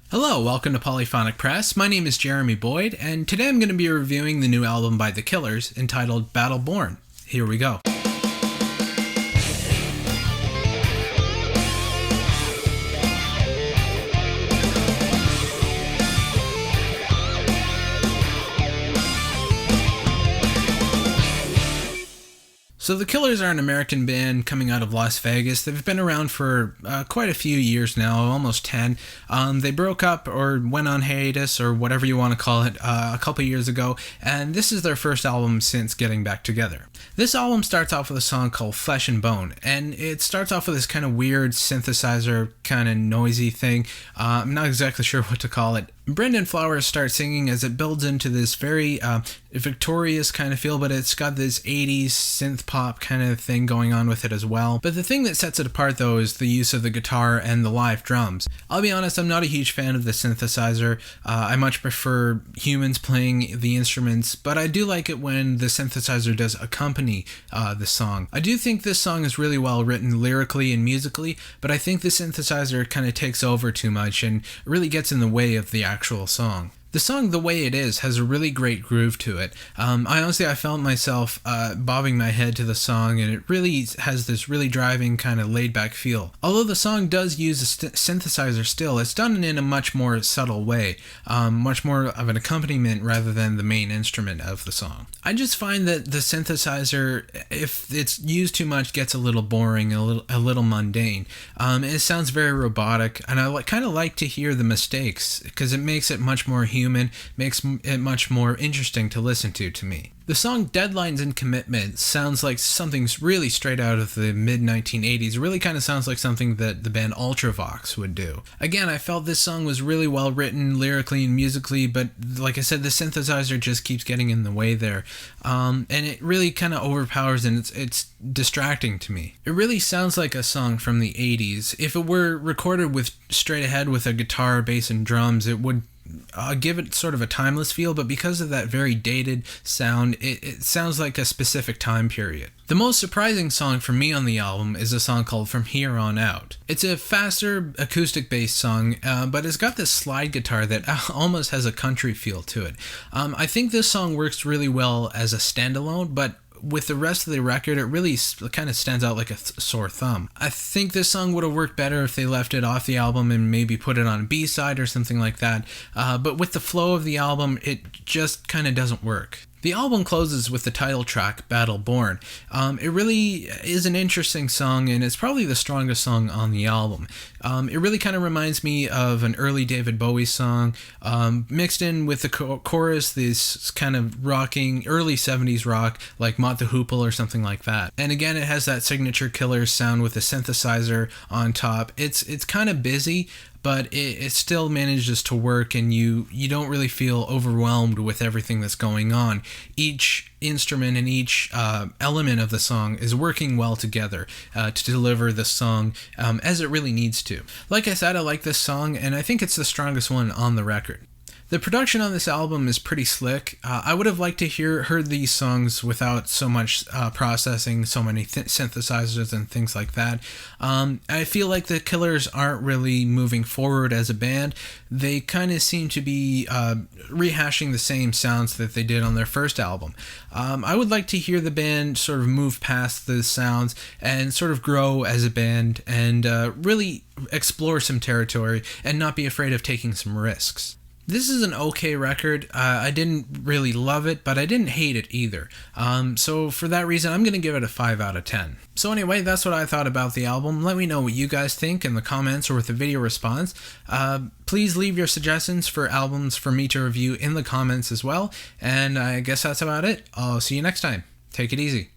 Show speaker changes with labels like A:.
A: Hello, welcome to Polyphonic Press. My name is Jeremy Boyd, and today I'm going to be reviewing the new album by The Killers entitled Battle Born. Here we go. So The Killers are an American band coming out of Las Vegas. They've been around for quite a few years now, almost 10. They broke up or went on hiatus or whatever you want to call it a couple years ago, and this is their first album since getting back together. This album starts off with a song called Flesh and Bone, and it starts off with this kind of weird synthesizer, kind of noisy thing. I'm not exactly sure what to call it. Brendan Flowers starts singing as it builds into this very victorious kind of feel, but it's got this 80s synth pop kind of thing going on with it as well. But the thing that sets it apart though is the use of the guitar and the live drums. I'll be honest, I'm not a huge fan of the synthesizer. I much prefer humans playing the instruments, but I do like it when the synthesizer does accompany the song. I do think this song is really well written lyrically and musically, but I think the synthesizer kind of takes over too much and really gets in the way of the actual song. The song, The Way It Is, has a really great groove to it. I felt myself bobbing my head to the song, and it really has this really driving kind of laid-back feel. Although the song does use a synthesizer still, it's done in a much more subtle way, much more of an accompaniment rather than the main instrument of the song. I just find that the synthesizer, if it's used too much, gets a little boring, a little mundane. It sounds very robotic, and I kind of like to hear the mistakes, because it makes it much more human, makes it much more interesting to listen to me. The song Deadlines and Commitment sounds like something really straight out of the mid-1980s. It really kind of sounds like something that the band Ultravox would do. Again, I felt this song was really well written lyrically and musically, but like I said, the synthesizer just keeps getting in the way there. And it really kind of overpowers, and it's distracting to me. It really sounds like a song from the 80s. If it were recorded with straight ahead with a guitar, bass, and drums, it would give it sort of a timeless feel, but because of that very dated sound, it sounds like a specific time period. The most surprising song for me on the album is a song called From Here On Out. It's a faster acoustic-based song, but it's got this slide guitar that almost has a country feel to it. I think this song works really well as a standalone, but with the rest of the record, it really kind of stands out like a sore thumb. I think this song would have worked better if they left it off the album and maybe put it on a B-side or something like that, but with the flow of the album, it just kind of doesn't work. The album closes with the title track, Battle Born. It really is an interesting song, and it's probably the strongest song on the album. It really kind of reminds me of an early David Bowie song, mixed in with the chorus, this kind of rocking, early 70s rock, like Mott the Hoople or something like that. And again, it has that signature Killers sound with a synthesizer on top. It's kind of busy, but it still manages to work, and you don't really feel overwhelmed with everything that's going on. Each instrument and each element of the song is working well together to deliver the song as it really needs to. Like I said, I like this song, and I think it's the strongest one on the record. The production on this album is pretty slick. I would have liked to heard these songs without so much processing, so many synthesizers and things like that. I feel like the Killers aren't really moving forward as a band. They kind of seem to be rehashing the same sounds that they did on their first album. I would like to hear the band sort of move past the sounds and sort of grow as a band and really explore some territory and not be afraid of taking some risks. This is an okay record. I didn't really love it, but I didn't hate it either. So for that reason, I'm going to give it a 5 out of 10. So anyway, that's what I thought about the album. Let me know what you guys think in the comments or with a video response. Please leave your suggestions for albums for me to review in the comments as well. And I guess that's about it. I'll see you next time. Take it easy.